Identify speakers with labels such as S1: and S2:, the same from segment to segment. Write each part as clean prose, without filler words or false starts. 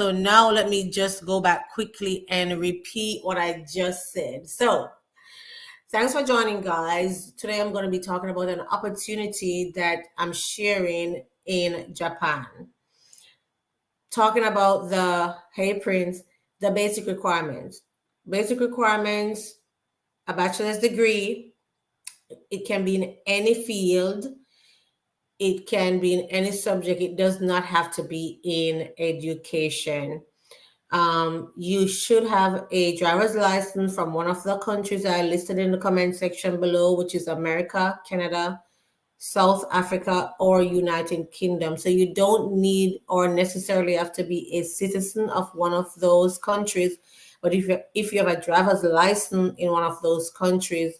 S1: So now let me just go back quickly and repeat what I just said. So thanks for joining, guys. Today I'm going to be talking about an opportunity that I'm sharing in Japan. Talking about hey Prince, the basic requirements. Basic requirements, a bachelor's degree. It can be in any field. It can be in any subject. It does not have to be in education. You should have a driver's license from one of the countries I listed in the comment section below, which is America, Canada, South Africa, or United Kingdom. So you don't need or necessarily have to be a citizen of one of those countries. But if you have a driver's license in one of those countries,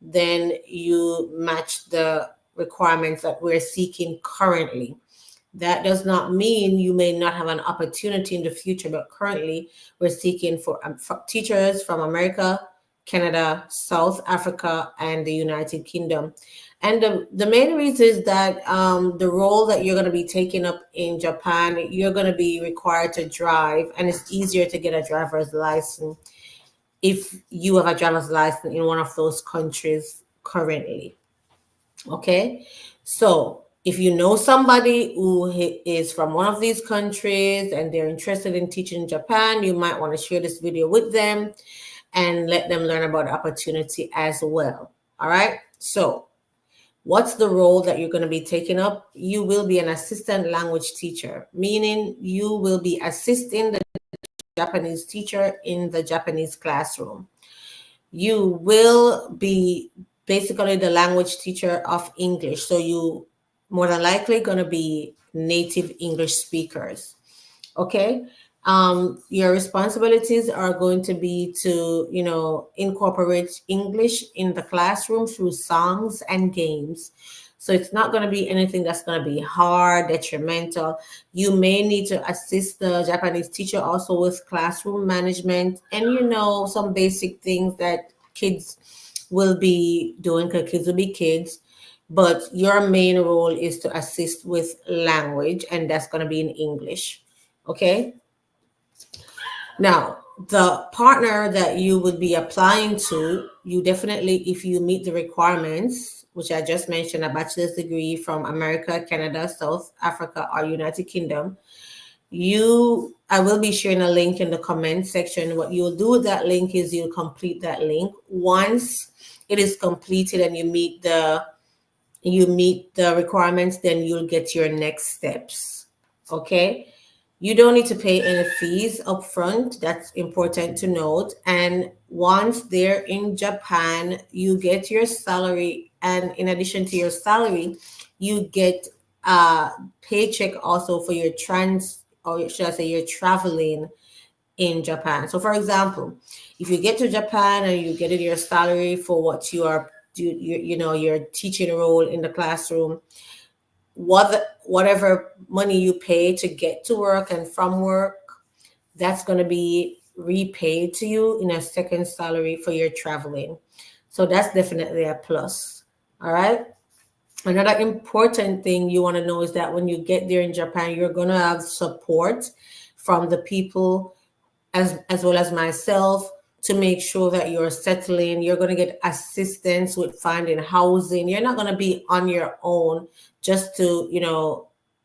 S1: then you match the requirements that we're seeking currently. That does not mean you may not have an opportunity in the future, but currently we're seeking for teachers from America, Canada, South Africa, and the United Kingdom. And the main reason is that the role that you're going to be taking up in Japan, you're going to be required to drive, and it's easier to get a driver's license if you have a driver's license in one of those countries currently. Okay, so if you know somebody who is from one of these countries and they're interested in teaching in Japan, you might want to share this video with them and let them learn about the opportunity as well. All right, so what's the role that you're going to be taking up? You will be an assistant language teacher, meaning you will be assisting the Japanese teacher in the Japanese classroom. You will be basically the language teacher of English. So you more than likely going to be native English speakers. Okay. Your responsibilities are going to be to, incorporate English in the classroom through songs and games. So it's not going to be anything that's going to be hard, detrimental. You may need to assist the Japanese teacher also with classroom management and, some basic things that kids will be doing because kids will be kids. But your main role is to assist with language, and that's going to be in English. Okay. Now, the partner that you would be applying to, you definitely, if you meet the requirements, which I just mentioned, a bachelor's degree from America, Canada, South Africa, or United Kingdom, I will be sharing a link in the comment section. What you'll do with that link is you'll complete that link. Once it is completed and you meet the requirements, then you'll get your next steps. Okay. You don't need to pay any fees up front. That's important to note. And once they're in Japan, you get your salary. And in addition to your salary, you get a paycheck also for your your traveling in Japan. So for example, if you get to Japan and you get your salary for what your teaching role in the classroom, whatever money you pay to get to work and from work, that's going to be repaid to you in a second salary for your traveling. So that's definitely a plus. All right. Another important thing you want to know is that when you get there in Japan, you're going to have support from the people as well as myself to make sure that you're settling. You're going to get assistance with finding housing. You're not going to be on your own just to,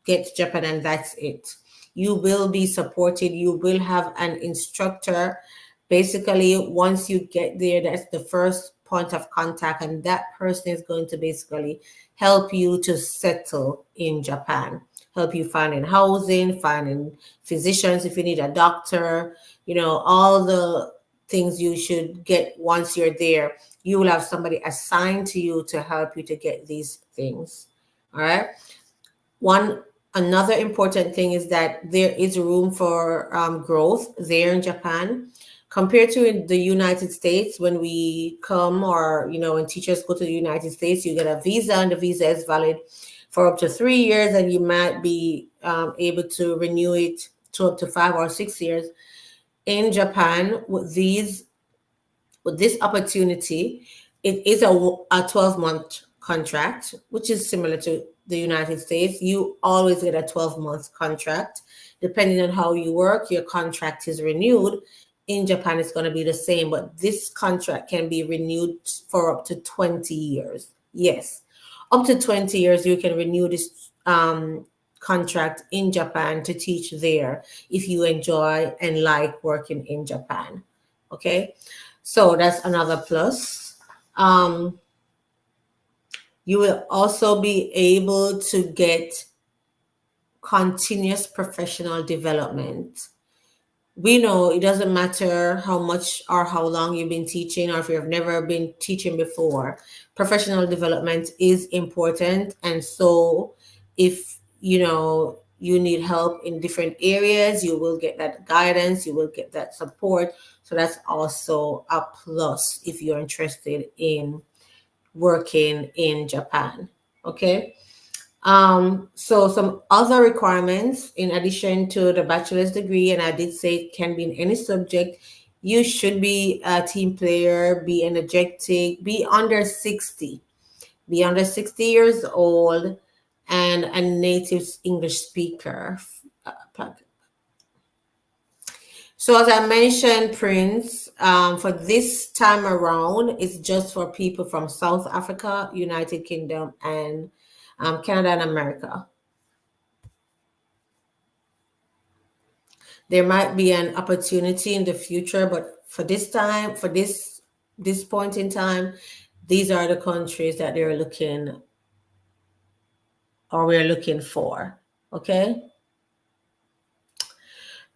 S1: get to Japan and that's it. You will be supported. You will have an instructor. Basically, once you get there, that's the first point of contact, and that person is going to basically help you to settle in Japan, help you finding housing, finding physicians if you need a doctor, all the things you should get once you're there. You will have somebody assigned to you to help you to get these things. All right. Another important thing is that there is room for growth there in Japan compared to the United States. When we come, or when teachers go to the United States, you get a visa, and the visa is valid for up to 3 years, and you might be able to renew it to up to 5 or 6 years. In Japan, with this opportunity, it is a 12-month contract, which is similar to the United States. You always get a 12-month contract. depending on how you work, your contract is renewed. In Japan, it's going to be the same, but this contract can be renewed for up to 20 years. Yes, up to 20 years, you can renew this contract in Japan to teach there if you enjoy and like working in Japan. Okay, so that's another plus. You will also be able to get continuous professional development. We know it doesn't matter how much or how long you've been teaching, or if you've never been teaching before, professional development is important. And so if you need help in different areas, you will get that guidance, you will get that support. So that's also a plus if you're interested in working in Japan. Okay. So some other requirements in addition to the bachelor's degree, and I did say it can be in any subject. You should be a team player, be energetic, be under 60 years old, and a native English speaker. So as I mentioned, Prince, for this time around, it's just for people from South Africa, United Kingdom, and Canada and America. There might be an opportunity in the future, but for this time, for this point in time, these are the countries that they're looking, or we're looking for. Okay.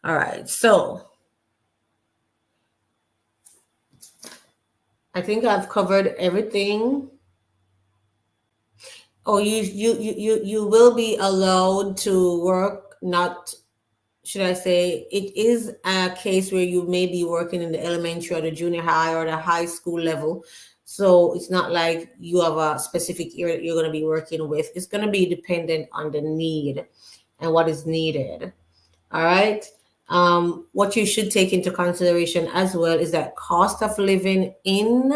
S1: All right. So I think I've covered everything. Oh, you will be allowed to work, not, should I say, it is a case where you may be working in the elementary or the junior high or the high school level. So it's not like you have a specific area that you're going to be working with. It's going to be dependent on the need and what is needed. All right. What you should take into consideration as well is that cost of living in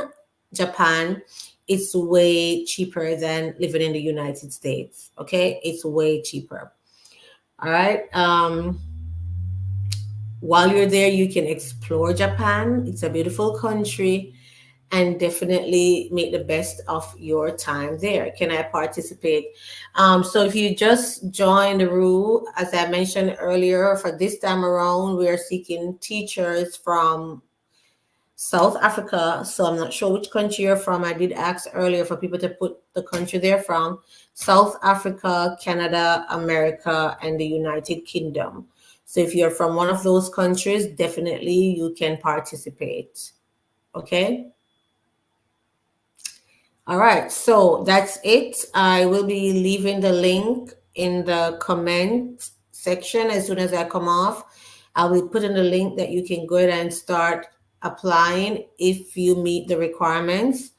S1: Japan is way cheaper than living in the United States. Okay. It's way cheaper. All right. While you're there, you can explore Japan. It's a beautiful country, and definitely make the best of your time there. Can I participate? So if you just joined the room, as I mentioned earlier, for this time around, we are seeking teachers from South Africa. So I'm not sure which country you're from. I did ask earlier for people to put the country they're from. South Africa, Canada, America, and the United Kingdom. So if you're from one of those countries, definitely you can participate. Okay. All right. So that's it. I will be leaving the link in the comment section as soon as I come off. I will put in the link that you can go ahead and start applying if you meet the requirements,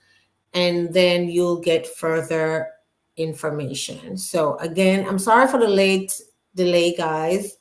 S1: and then you'll get further information. So again, I'm sorry for the late delay, guys.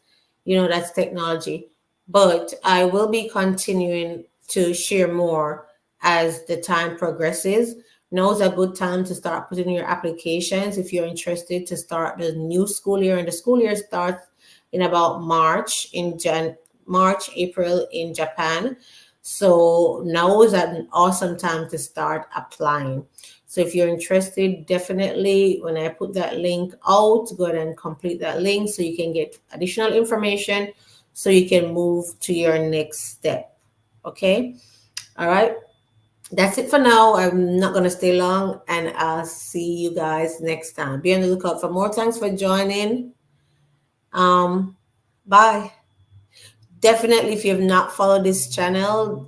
S1: That's technology, but I will be continuing to share more as the time progresses. Now is a good time to start putting your applications if you're interested to start the new school year, and the school year starts in about March, April in Japan. So now is an awesome time to start applying. So if you're interested, definitely when I put that link out, go ahead and complete that link so you can get additional information so you can move to your next step. Okay. All right. That's it for now. I'm not going to stay long, and I'll see you guys next time. Be on the lookout for more. Thanks for joining. Bye. Definitely, if you have not followed this channel,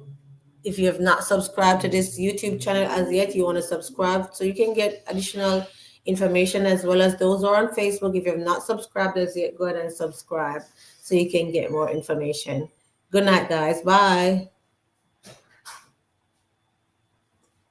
S1: if you have not subscribed to this YouTube channel as yet, you want to subscribe so you can get additional information, as well as those who are on Facebook. If you have not subscribed as yet, go ahead and subscribe so you can get more information. Good night, guys. Bye.